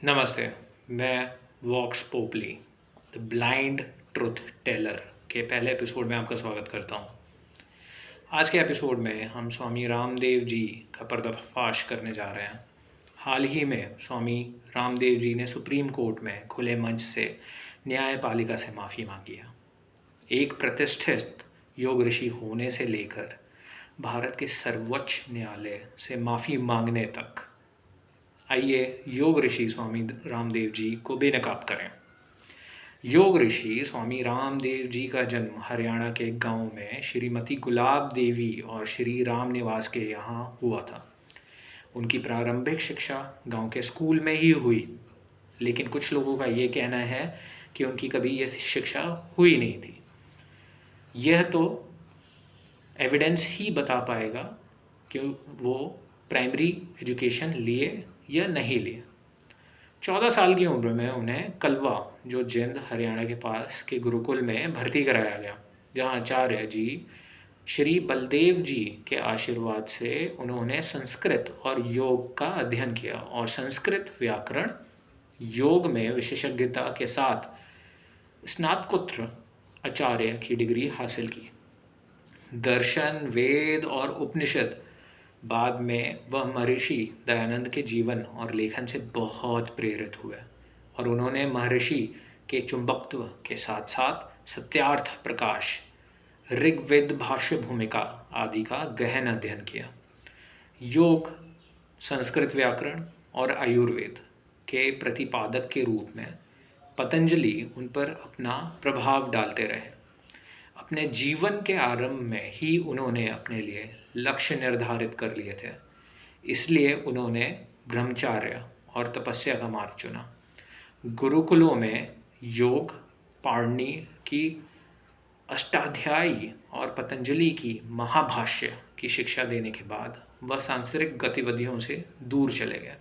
नमस्ते। मैं Vox Populi the blind truth teller के पहले एपिसोड में आपका स्वागत करता हूँ। आज के एपिसोड में हम स्वामी रामदेव जी का पर्दाफाश करने जा रहे हैं। हाल ही में स्वामी रामदेव जी ने सुप्रीम कोर्ट में खुले मंच से न्यायपालिका से माफ़ी मांगी है। एक प्रतिष्ठित योग ऋषि होने से लेकर भारत के सर्वोच्च न्यायालय से माफ़ी मांगने तक, आइए योग ऋषि स्वामी रामदेव जी को बेनकाब करें। योग ऋषि स्वामी रामदेव जी का जन्म हरियाणा के एक गांव में श्रीमती गुलाब देवी और श्री राम निवास के यहाँ हुआ था। उनकी प्रारंभिक शिक्षा गांव के स्कूल में ही हुई, लेकिन कुछ लोगों का ये कहना है कि उनकी कभी ये शिक्षा हुई नहीं थी। यह तो एविडेंस ही बता पाएगा कि वो प्राइमरी एजुकेशन लिए या नहीं लिए। 14 साल की उम्र में उन्हें कलवा, जो जिंद हरियाणा के पास के गुरुकुल में भर्ती कराया गया, जहां आचार्य जी श्री बलदेव जी के आशीर्वाद से उन्होंने संस्कृत और योग का अध्ययन किया और संस्कृत व्याकरण योग में विशेषज्ञता के साथ स्नातकोत्तर आचार्य की डिग्री हासिल की। दर्शन, वेद और उपनिषद बाद में वह महर्षि दयानंद के जीवन और लेखन से बहुत प्रेरित हुए और उन्होंने महर्षि के चुंबकत्व के साथ साथ सत्यार्थ प्रकाश, ऋग्वेद भाष्य भूमिका आदि का गहन अध्ययन किया। योग, संस्कृत व्याकरण और आयुर्वेद के प्रतिपादक के रूप में पतंजलि उन पर अपना प्रभाव डालते रहे। अपने जीवन के आरंभ में ही उन्होंने अपने लिए लक्ष्य निर्धारित कर लिए थे, इसलिए उन्होंने ब्रह्मचार्य और तपस्या का मार्ग चुना। गुरुकुलों में योग, पाणिनि की अष्टाध्यायी और पतंजलि की महाभाष्य की शिक्षा देने के बाद वह सांसारिक गतिविधियों से दूर चले गए।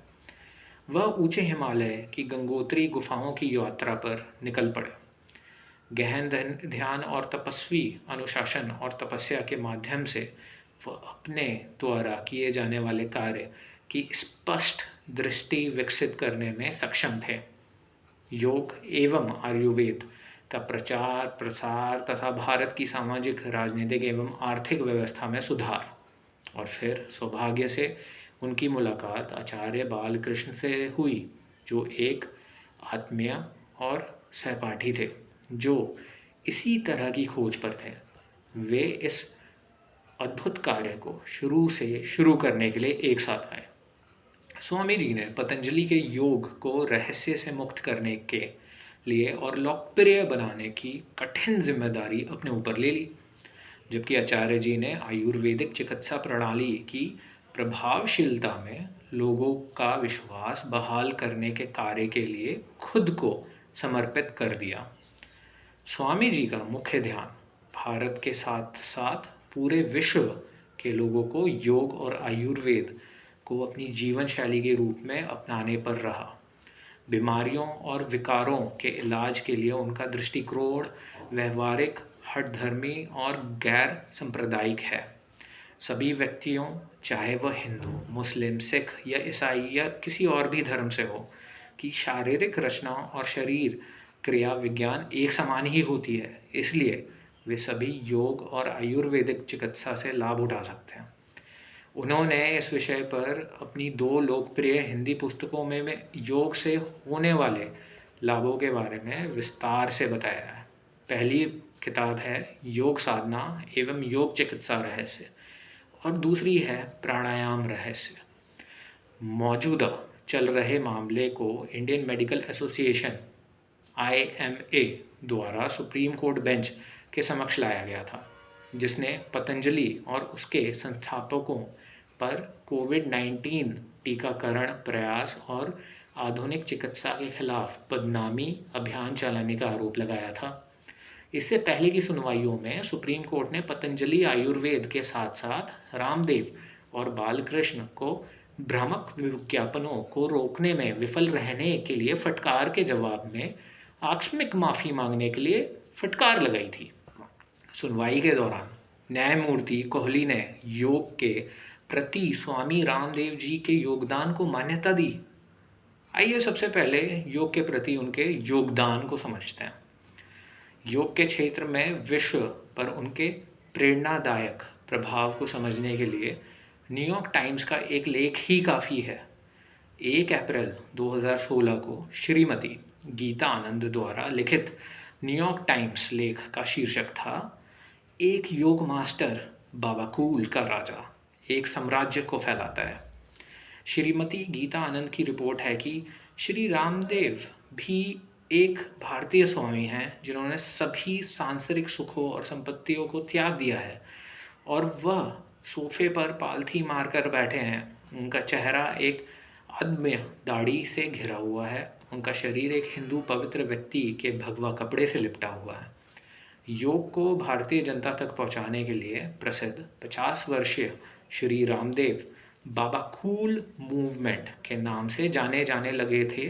वह ऊंचे हिमालय की गंगोत्री गुफाओं की यात्रा पर निकल पड़े। गहन ध्यान और तपस्वी अनुशासन और तपस्या के माध्यम से वह अपने द्वारा किए जाने वाले कार्य की स्पष्ट दृष्टि विकसित करने में सक्षम थे। योग एवं आयुर्वेद का प्रचार प्रसार तथा भारत की सामाजिक, राजनीतिक एवं आर्थिक व्यवस्था में सुधार, और फिर सौभाग्य से उनकी मुलाकात आचार्य बालकृष्ण से हुई, जो एक आत्मीय और सहपाठी थे जो इसी तरह की खोज पर थे। वे इस अद्भुत कार्य को शुरू करने के लिए एक साथ आए। स्वामी जी ने पतंजलि के योग को रहस्य से मुक्त करने के लिए और लोकप्रिय बनाने की कठिन जिम्मेदारी अपने ऊपर ले ली, जबकि आचार्य जी ने आयुर्वेदिक चिकित्सा प्रणाली की प्रभावशीलता में लोगों का विश्वास बहाल करने के कार्य के लिए खुद को समर्पित कर दिया। स्वामी जी का मुख्य ध्यान भारत के साथ साथ पूरे विश्व के लोगों को योग और आयुर्वेद को अपनी जीवन शैली के रूप में अपनाने पर रहा। बीमारियों और विकारों के इलाज के लिए उनका दृष्टिकोण व्यवहारिक, हठधर्मी और गैर सांप्रदायिक है। सभी व्यक्तियों, चाहे वह हिंदू, मुस्लिम, सिख या ईसाई या किसी और भी धर्म से हो, की शारीरिक रचना और शरीर क्रिया विज्ञान एक समान ही होती है, इसलिए वे सभी योग और आयुर्वेदिक चिकित्सा से लाभ उठा सकते हैं। उन्होंने इस विषय पर अपनी 2 लोकप्रिय हिंदी पुस्तकों में योग से होने वाले लाभों के बारे में विस्तार से बताया है। पहली किताब है योग साधना एवं योग चिकित्सा रहस्य और दूसरी है प्राणायाम रहस्य। मौजूदा चल रहे मामले को इंडियन मेडिकल एसोसिएशन IMA द्वारा सुप्रीम कोर्ट बेंच के समक्ष लाया गया था, जिसने पतंजलि और उसके संस्थापकों पर कोविड-19 टीकाकरण प्रयास और आधुनिक चिकित्सा के खिलाफ बदनामी अभियान चलाने का आरोप लगाया था। इससे पहले की सुनवाइयों में सुप्रीम कोर्ट ने पतंजलि आयुर्वेद के साथ साथ रामदेव और बालकृष्ण को भ्रामक विज्ञापनों को रोकने में विफल रहने के लिए फटकार के जवाब में आकस्मिक माफ़ी मांगने के लिए फटकार लगाई थी। सुनवाई के दौरान न्यायमूर्ति कोहली ने योग के प्रति स्वामी रामदेव जी के योगदान को मान्यता दी आइए सबसे पहले योग के प्रति उनके योगदान को समझते हैं। योग के क्षेत्र में विश्व पर उनके प्रेरणादायक प्रभाव को समझने के लिए न्यूयॉर्क टाइम्स का एक लेख ही काफ़ी है। 1 अप्रैल 2016 को श्रीमती गीता आनंद द्वारा लिखित न्यूयॉर्क टाइम्स लेख का शीर्षक था, एक योग मास्टर बाबा कूल का राजा एक साम्राज्य को फैलाता है। श्रीमती गीता आनंद की रिपोर्ट है कि श्री रामदेव भी एक भारतीय स्वामी हैं जिन्होंने सभी सांसारिक सुखों और संपत्तियों को त्याग दिया है और वह सोफे पर पालथी मारकर बैठे हैं। उनका चेहरा एक अदम्य दाढ़ी से घिरा हुआ है। उनका शरीर एक हिंदू पवित्र व्यक्ति के भगवा कपड़े से लिपटा हुआ है। योग को भारतीय जनता तक पहुंचाने के लिए प्रसिद्ध 50 वर्षीय श्री रामदेव बाबा कूल मूवमेंट के नाम से जाने जाने लगे थे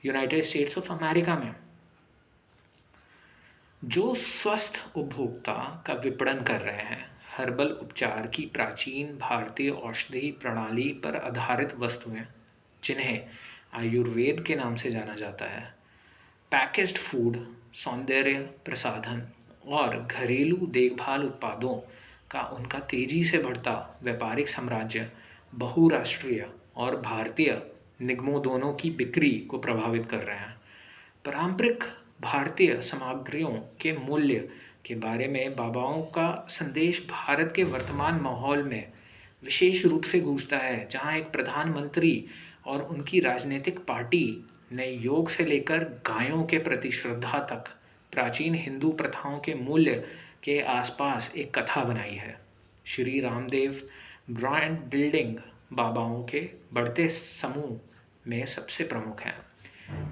यूनाइटेड स्टेट्स ऑफ अमेरिका में, जो स्वस्थ उपभोक्ता का विपणन कर रहे हैं। हर्बल उपचार की प्राचीन भारतीय औषधि प्रणाली पर आधारित वस्तुएं, जिन्हें आयुर्वेद के नाम से जाना जाता है, पैकेज्ड फूड, सौंदर्य प्रसाधन और घरेलू देखभाल उत्पादों का उनका तेजी से बढ़ता व्यापारिक साम्राज्य बहुराष्ट्रीय और भारतीय निगमों दोनों की बिक्री को प्रभावित कर रहे हैं। पारंपरिक भारतीय सामग्रियों के मूल्य के बारे में बाबाओं का संदेश भारत के वर्तमान माहौल में विशेष रूप से गूंजता है, जहां एक प्रधानमंत्री और उनकी राजनीतिक पार्टी ने योग से लेकर गायों के प्रति श्रद्धा तक प्राचीन हिंदू प्रथाओं के मूल्य के आसपास एक कथा बनाई है। श्री रामदेव ब्रांड बिल्डिंग बाबाओं के बढ़ते समूह में सबसे प्रमुख हैं,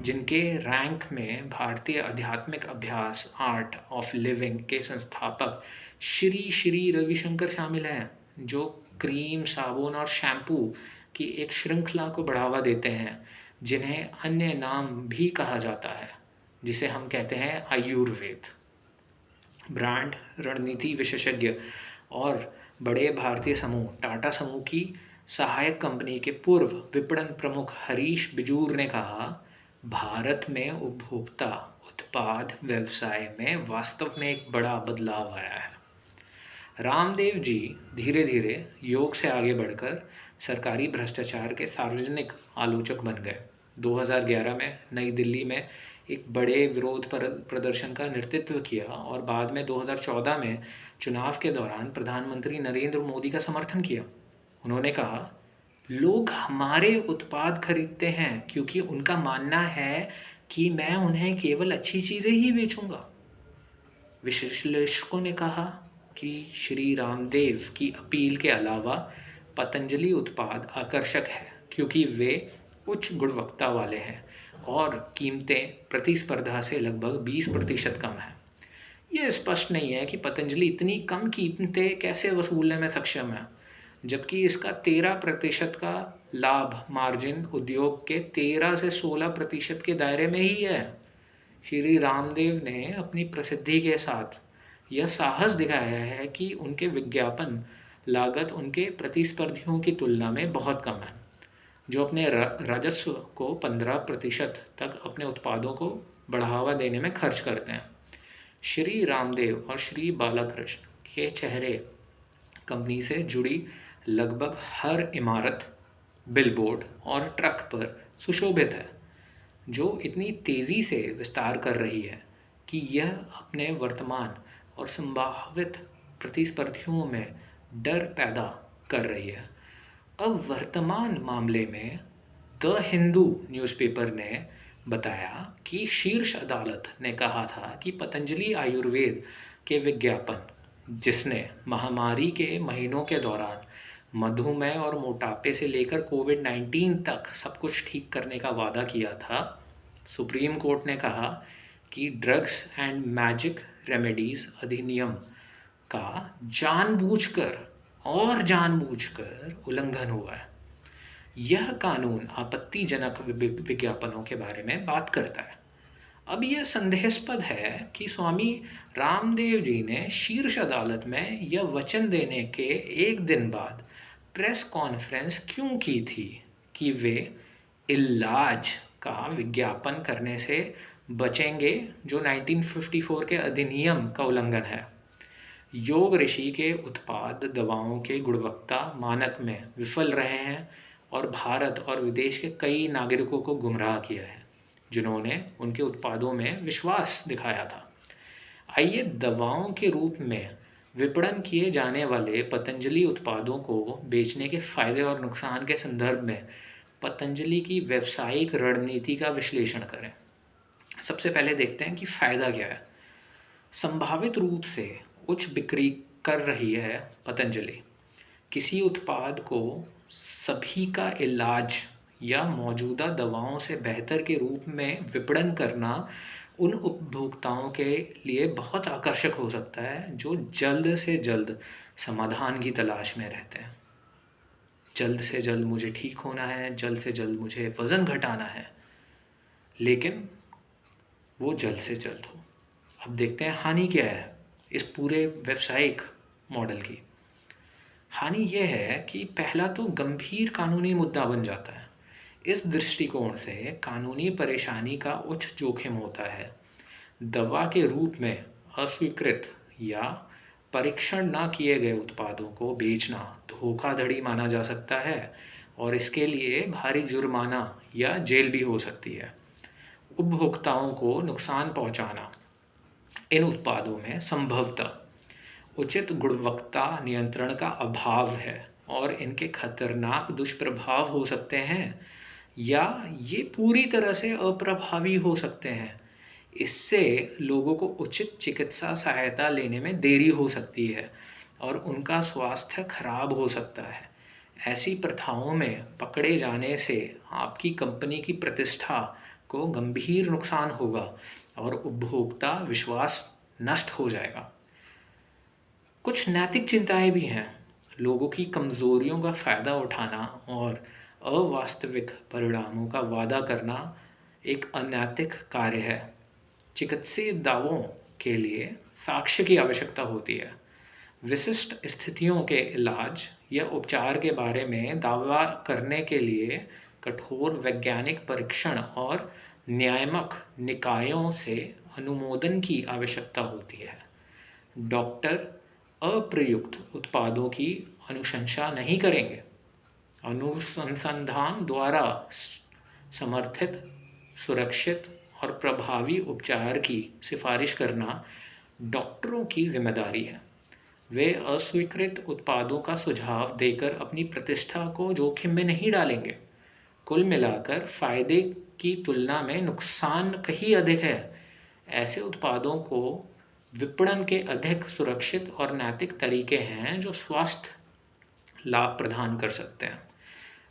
जिनके रैंक में भारतीय आध्यात्मिक अभ्यास आर्ट ऑफ लिविंग के संस्थापक श्री श्री रविशंकर शामिल हैं, जो क्रीम, साबुन और शैम्पू की एक श्रृंखला को बढ़ावा देते हैं, जिन्हें अन्य नाम भी कहा जाता है, जिसे हम कहते हैं आयुर्वेद। ब्रांड रणनीति विशेषज्ञ और बड़े भारतीय समूह टाटा समूह की सहायक कंपनी के पूर्व विपणन प्रमुख हरीश बिजूर ने कहा, भारत में उपभोक्ता उत्पाद व्यवसाय में वास्तव में एक बड़ा बदलाव आया है। रामदेव जी धीरे धीरे योग से आगे बढ़कर सरकारी भ्रष्टाचार के सार्वजनिक आलोचक बन गए। 2011 में नई दिल्ली में एक बड़े विरोध प्रदर्शन का नेतृत्व किया और बाद में 2014 में चुनाव के दौरान प्रधानमंत्री नरेंद्र मोदी का समर्थन किया। उन्होंने कहा, लोग हमारे उत्पाद खरीदते हैं क्योंकि उनका मानना है कि मैं उन्हें केवल अच्छी चीज़ें ही बेचूंगा। विश्लेषकों ने कहा कि श्री रामदेव की अपील के अलावा पतंजलि उत्पाद आकर्षक है क्योंकि वे उच्च गुणवत्ता वाले हैं और कीमतें प्रतिस्पर्धा से लगभग 20% कम हैं। यह स्पष्ट नहीं है कि पतंजलि इतनी कम कीमतें कैसे वसूलने में सक्षम है, जबकि इसका 13% का लाभ मार्जिन उद्योग के 13 से 16% के दायरे में ही है। श्री रामदेव ने अपनी प्रसिद्धि के साथ यह साहस दिखाया है कि उनके विज्ञापन लागत उनके प्रतिस्पर्धियों की तुलना में बहुत कम है, जो अपने राजस्व को 15% तक अपने उत्पादों को बढ़ावा देने में खर्च करते हैं। श्री रामदेव और श्री बालाकृष्ण के चेहरे कंपनी से जुड़ी लगभग हर इमारत, बिलबोर्ड और ट्रक पर सुशोभित है, जो इतनी तेज़ी से विस्तार कर रही है कि यह अपने वर्तमान और संभावित प्रतिस्पर्धियों में डर पैदा कर रही है। अब वर्तमान मामले में द हिंदू न्यूज़पेपर ने बताया कि शीर्ष अदालत ने कहा था कि पतंजलि आयुर्वेद के विज्ञापन, जिसने महामारी के महीनों के दौरान मधुमेह और मोटापे से लेकर कोविड-19 तक सब कुछ ठीक करने का वादा किया था, सुप्रीम कोर्ट ने कहा कि ड्रग्स एंड मैजिक रेमेडीज अधिनियम का जानबूझकर उल्लंघन हुआ है। यह कानून आपत्तिजनक विज्ञापनों के बारे में बात करता है। अब यह संदेहास्पद है कि स्वामी रामदेव जी ने शीर्ष अदालत में यह वचन देने के एक दिन बाद प्रेस कॉन्फ्रेंस क्यों की थी कि वे इलाज का विज्ञापन करने से बचेंगे, जो 1954 के अधिनियम का उल्लंघन है। योग ऋषि के उत्पाद दवाओं के गुणवत्ता मानक में विफल रहे हैं और भारत और विदेश के कई नागरिकों को गुमराह किया है, जिन्होंने उनके उत्पादों में विश्वास दिखाया था। आइए दवाओं के रूप में विपणन किए जाने वाले पतंजलि उत्पादों को बेचने के फायदे और नुकसान के संदर्भ में पतंजलि की व्यावसायिक रणनीति का विश्लेषण करें। सबसे पहले देखते हैं कि फायदा क्या है। संभावित रूप से उच्च बिक्री कर रही है पतंजलि। किसी उत्पाद को सभी का इलाज या मौजूदा दवाओं से बेहतर के रूप में विपणन करना उन उपभोक्ताओं के लिए बहुत आकर्षक हो सकता है जो जल्द से जल्द समाधान की तलाश में रहते हैं। जल्द से जल्द मुझे ठीक होना है, जल्द से जल्द मुझे वज़न घटाना है, लेकिन वो जल्द से जल्द हो। अब देखते हैं हानि क्या है इस पूरे व्यावसायिक मॉडल की। हानि यह है कि पहला तो गंभीर कानूनी मुद्दा बन जाता है। इस दृष्टिकोण से कानूनी परेशानी का उच्च जोखिम होता है। दवा के रूप में अस्वीकृत या परीक्षण न किए गए उत्पादों को बेचना धोखाधड़ी माना जा सकता है और इसके लिए भारी जुर्माना या जेल भी हो सकती है। उपभोक्ताओं को नुकसान पहुंचाना। इन उत्पादों में संभवतः उचित गुणवत्ता नियंत्रण का अभाव है और इनके खतरनाक दुष्प्रभाव हो सकते हैं या ये पूरी तरह से अप्रभावी हो सकते हैं। इससे लोगों को उचित चिकित्सा सहायता लेने में देरी हो सकती है और उनका स्वास्थ्य खराब हो सकता है। ऐसी प्रथाओं में पकड़े जाने से आपकी कंपनी की प्रतिष्ठा को गंभीर नुकसान होगा और उपभोक्ता विश्वास नष्ट हो जाएगा। कुछ नैतिक चिंताएं भी हैं। लोगों की कमजोरियों का फायदा उठाना और अवास्तविक परिणामों का वादा करना एक अनैतिक कार्य है। चिकित्सीय दावों के लिए साक्ष्य की आवश्यकता होती है। विशिष्ट स्थितियों के इलाज या उपचार के बारे में दावा करने के लिए कठोर वैज्ञानिक परीक्षण और नियामक निकायों से अनुमोदन की आवश्यकता होती है। डॉक्टर अप्रयुक्त उत्पादों की अनुशंसा नहीं करेंगे। अनुसंधान द्वारा समर्थित, सुरक्षित और प्रभावी उपचार की सिफारिश करना डॉक्टरों की जिम्मेदारी है। वे अस्वीकृत उत्पादों का सुझाव देकर अपनी प्रतिष्ठा को जोखिम में नहीं डालेंगे। कुल मिलाकर फायदे की तुलना में नुकसान कहीं अधिक है। ऐसे उत्पादों को विपणन के अधिक सुरक्षित और नैतिक तरीके हैं जो स्वास्थ्य लाभ प्रदान कर सकते हैं।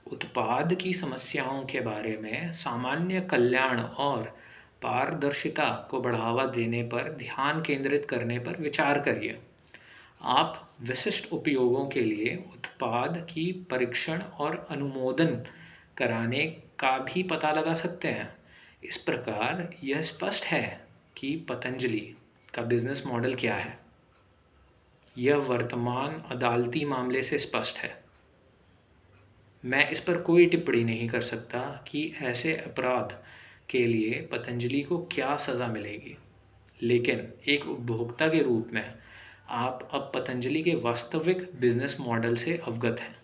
उत्पाद की समस्याओं के बारे में सामान्य कल्याण और पारदर्शिता को बढ़ावा देने पर ध्यान केंद्रित करने पर विचार करिए। आप विशिष्ट उपयोगों के लिए उत्पाद की परीक्षण और अनुमोदन कराने का भी पता लगा सकते हैं। इस प्रकार यह स्पष्ट है कि पतंजलि का बिजनेस मॉडल क्या है। यह वर्तमान अदालती मामले से स्पष्ट है। मैं इस पर कोई टिप्पणी नहीं कर सकता कि ऐसे अपराध के लिए पतंजलि को क्या सज़ा मिलेगी, लेकिन एक उपभोक्ता के रूप में आप अब पतंजलि के वास्तविक बिजनेस मॉडल से अवगत हैं।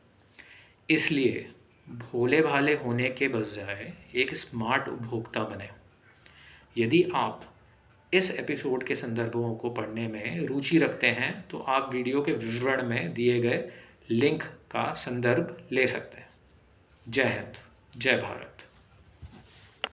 इसलिए भोले भाले होने के बजाय एक स्मार्ट उपभोक्ता बने। यदि आप इस एपिसोड के संदर्भों को पढ़ने में रुचि रखते हैं तो आप वीडियो के विवरण में दिए गए लिंक का संदर्भ ले सकते हैं। जय हिंद, जय भारत।